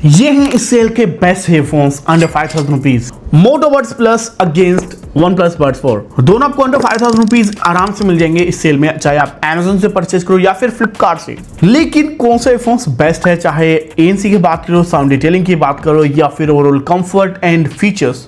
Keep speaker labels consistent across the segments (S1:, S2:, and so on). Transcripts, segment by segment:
S1: ये हैं इस सेल के best headphones under 5000 rupees. Moto buds plus against OnePlus buds 4 दोनों आपको अंडर 5000 रुपीज आराम से मिल जाएंगे इस सेल में, चाहे आप Amazon से परचेज करो या फिर फ्लिपकार्ट से। लेकिन कौन सा हेडफोन्स बेस्ट है, चाहे ANC की बात करो, साउंड डिटेलिंग की बात करो या फिर overall comfort and features,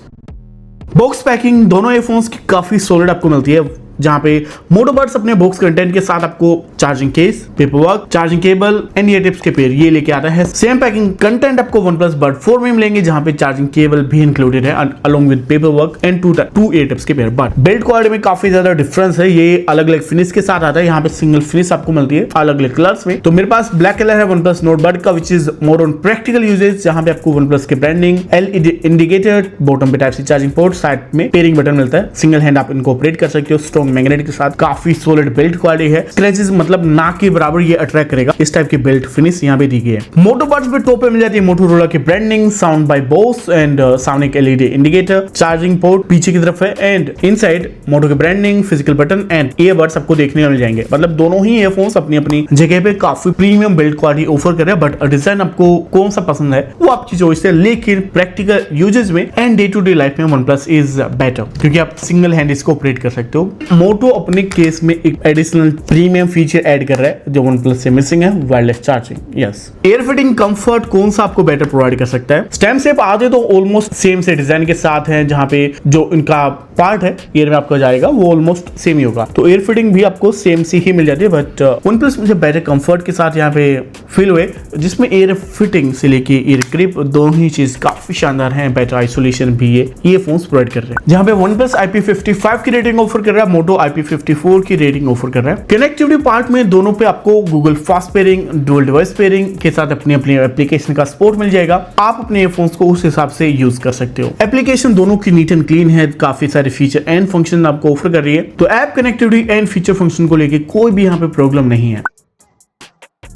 S1: box packing, दोनों हेडफोन्स की काफी सॉलिड आपको मिलती है। जहां पे मोटो बड्स अपने बॉक्स कंटेंट के साथ आपको charging case, paper work, charging cable and year tips के पेयर ये लेके आता है। सेम पैकिंग कंटेंट आपको वन प्लस बड 4 में मिलेंगे, जहां पे चार्जिंग केबल भी इंक्लूडेड है along with paper work and two year tips के पेयर। बट बिल्ड क्वालिटी में काफी ज्यादा डिफरेंस है। ये अलग अलग फिनिश के साथ आता है, यहाँ पे सिंगल फिनिश आपको मिलती है अलग अलग कलर्स में। तो मेरे पास ब्लैक कलर है वन प्लस नोट बड का, which is more on practical usages, जहां पे आपको वन प्लस के ब्रांडिंग, LED इंडिकेटर, बॉटम पे type C charging port, side में पेयरिंग बटन मिलता है। सिंगल हैंड आप इनको ऑपरेट कर सकते हो। स्ट्रॉन्ग मैग्नेट के साथ काफी सॉलिड बिल्ड क्वालिटी है। स्क्रैचेस मतलब ना के बराबर ये अट्रैक्ट करेगा, इस टाइप की बिल्ड फिनिश यहाँ पे दी गई है। मोटो बड्स पे टॉप पे मिल जाती है मोटोरोला की branding, sound bye Bose and sound LED indicator, charging port पीछे की तरफ है एंड इनसाइड मोटो की branding, physical button and earbuds आपको देखने को मिल जाएंगे। मतलब दोनों ही ईयरफोन्स अपनी अपनी जगह पे काफी प्रीमियम बिल्ड क्वालिटी ऑफर कर रहे हैं। बट डिजाइन आपको कौन सा पसंद है वो आपकी चॉइस है, लेकिन प्रैक्टिकल यूजेस में end day to day life में वन प्लस इज बेटर, क्योंकि आप सिंगल हैंड इसको ऑपरेट कर सकते हो। मोटो अपने केस में एक एडिशनल प्रीमियम फीचर ऐड कर रहा है जो वन प्लस से मिसिंग है, wireless charging. Yes, air fitting comfort कौन सा आपको बेटर प्रोवाइड कर सकता है। स्टेम शेप आते तो ऑलमोस्ट सेम से डिजाइन के साथ है, जहां पे जो इनका पार्ट है ईयर में आपको जाएगा वो ऑलमोस्ट सेम ही होगा, तो एयर फिटिंग भी आपको सेम सी ही मिल जाती है। बट वन प्लस मुझे बेटर कंफर्ट के साथ यहाँ पे फील हुए, जिसमें एयर फिटिंग से लेके एयर ग्रिप दोनों ही चीज काफी शानदार है। बेटर आइसोलेशन भी ये फोन्स प्रोवाइड कर रहे हैं। जहां पे वन प्लस IP55 की रेटिंग ऑफर कर रहा है, मोटो IP54 की रेटिंग ऑफर कर रहा है। कनेक्टिविटी पार्ट में दोनों पे आपको Google fast pairing, dual device pairing के साथ अपनी अपनी एप्लीकेशन का सपोर्ट मिल जाएगा। आप अपने फोन्स को उस हिसाब से यूज कर सकते हो। एप्लीकेशन दोनों की नीट एंड क्लीन है, काफी सारे फीचर एंड फंक्शन आपको ऑफर कर रही है। तो app connectivity and feature function को लेके कोई भी यहाँ पे प्रॉब्लम नहीं है।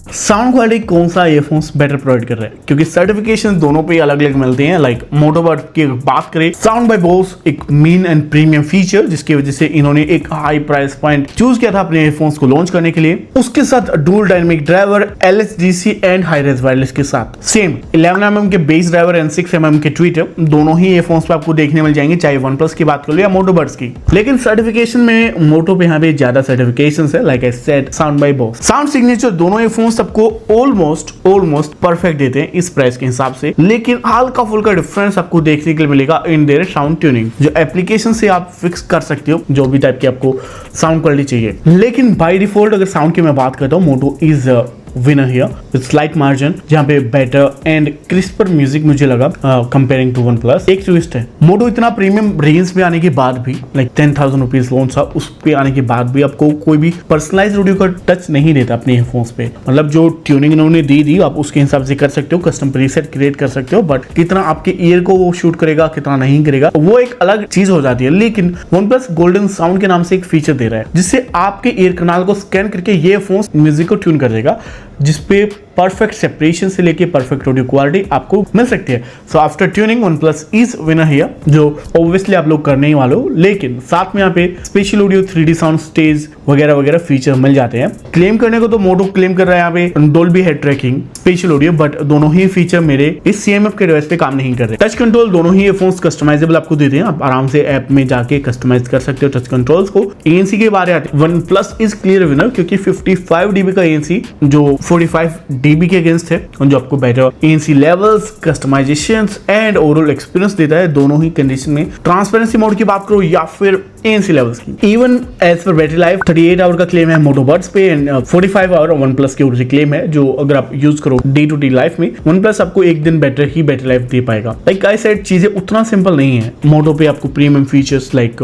S1: साउंड क्वालिटी कौन सा ईयरफोन्स बेटर प्रोवाइड कर रहे हैं, क्योंकि सर्टिफिकेशन दोनों पे अलग अलग मिलते हैं। लाइक मोटो बड की बात करें, साउंड बाय बोस एक मेन एंड प्रीमियम फीचर, जिसकी वजह से इन्होंने एक हाई प्राइस पॉइंट चूज किया था अपने ईयरफोन्स को लॉन्च करने के लिए। उसके साथ dual dynamic driver, LSDC and high res wireless के साथ सेम 11mm के बेस ड्राइवर एंड 6mm के ट्विटर दोनों ही ईयरफोन्स पे आपको देखने मिल जाएंगे, चाहे वन प्लस की बात कर लो या मोटो बड्स की। लेकिन सर्टिफिकेशन में मोटो पे यहाँ पे ज्यादा सर्टिफिकेशन है, like I said sound bye Bose, sound signature दोनों ईयरफोन्स आपको ऑलमोस्ट परफेक्ट देते हैं इस प्राइस के हिसाब से। लेकिन हल्का फुल्का डिफरेंस आपको देखने के लिए मिलेगा इन देयर साउंड ट्यूनिंग, जो एप्लीकेशन से आप फिक्स कर सकते हो जो भी टाइप की आपको साउंड क्वालिटी चाहिए। लेकिन बाय डिफॉल्ट अगर साउंड की मैं बात करता हूँ, Moto is winner here with slight margin, जहां पे बेटर एंड क्रिस्पर म्यूजिक मुझे लगा कंपेयरिंग टू वन प्लस। एक ट्विस्ट है, मोटो इतना प्रीमियम रेंज में आने के बाद भी, लाइक 10,000 रुपीज लॉन्च था, उस पे आने के बाद भी आपको कोई भी पर्सनलाइज्ड ऑडियो का टच नहीं देता अपने हेडफोन्स पे। मतलब जो ट्यूनिंग इन्होंने दी आप उसके हिसाब से कर सकते हो, कस्टम प्रीसेट क्रिएट कर सकते हो, बट कितना आपके ईयर को वो शूट करेगा कितना नहीं करेगा वो एक अलग चीज हो जाती है। लेकिन वन प्लस गोल्डन साउंड के नाम से एक फीचर दे रहा है, जिससे आपके ईयर कनाल को स्कैन करके ये फोन म्यूजिक को ट्यून कर देगा, जिसपे परफेक्ट सेपरेशन से लेके परफेक्ट ऑडियो क्वालिटी आपको मिल सकती है। So after tuning one plus is winner here, जो ऑब्वियसली आप लोग करने ही वाले हो। लेकिन साथ में यहाँ पे special audio, 3D sound, stage वगैरह वगैरह फीचर मिल जाते हैं। क्लेम करने को तो मोटो क्लेम कर रहा है यहाँ पे Dolby head tracking, spatial audio, but दोनों ही फीचर मेरे इस CMF के डिवाइस पे काम नहीं कर रहे। टच कंट्रोल दोनों ही फोन्स कस्टमाइजेबल आपको देते हैं, आप आराम से ऐप में जाके कस्टमाइज कर सकते हो टच कंट्रोल्स को। ANC के बारे आते हैं, one plus is clear winner, क्योंकि 55 dB का ANC जो 45 dB के अगेंस्ट है, जो आपको better ANC levels, customisations and overall experience देता है दोनों ही कंडीशन में। ट्रांसपेरेंसी मोड की बात करो या फिर ANC लेवल्स की। Even as per battery life 38 hour का क्लेम है मोटो बड्स पे एंड 45 आवर वन प्लस की ओर से क्लेम है, जो अगर आप यूज करो डे टू डे लाइफ में, वन प्लस आपको एक दिन बेटर ही बैटरी लाइफ दे पाएगा। लाइक आई सेड, चीजें उतना सिंपल नहीं है। मोटो पे आपको premium features like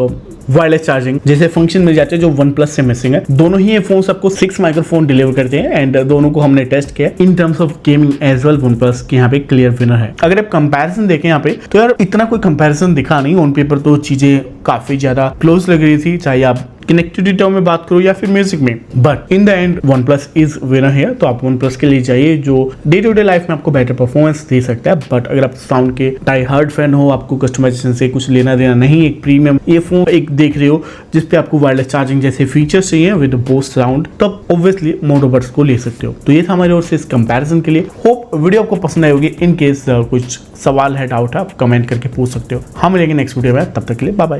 S1: wireless charging जैसे फंक्शन मिल जाते हैं जो वन प्लस से मिसिंग है। दोनों ही ये फोन्स आपको 6 माइक्रोफोन डिलीवर करते हैं एंड दोनों को हमने टेस्ट किया in terms of gaming as well. OnePlus के यहाँ पे क्लियर विनर है। अगर आप कंपैरिजन देखें यहाँ पे, तो यार इतना कोई कंपैरिजन दिखा नहीं, ऑन पेपर तो चीजें काफी ज्यादा क्लोज लग रही थी, चाहे आप कनेक्टिविटी टर्म में बात करो या फिर म्यूजिक में, but in the end one plus is winner है। तो आप वन प्लस के लिए जाइए जो डे टू डे लाइफ में आपको बेटर परफॉर्मेंस दे सकता है। बट अगर आप साउंड के टाई हार्ड फैन हो, आपको कस्टमाइजेशन से कुछ लेना देना नहीं, एक प्रीमियम ईयरफोन एक देख रहे हो जिसपे आपको वायरलेस चार्जिंग जैसे फीचर्स चाहिए विद बोस साउंड, तब ऑब्वियसली मोटो बड्स को ले सकते हो। तो ये था हमारे ओर से इस कंपैरिजन के लिए। होप वीडियो आपको पसंद आई होगी। इन केस कुछ सवाल है, डाउट है, आप कमेंट करके पूछ सकते हो। हम मिलेंगे नेक्स्ट वीडियो में, तब तक के लिए बाय बाय।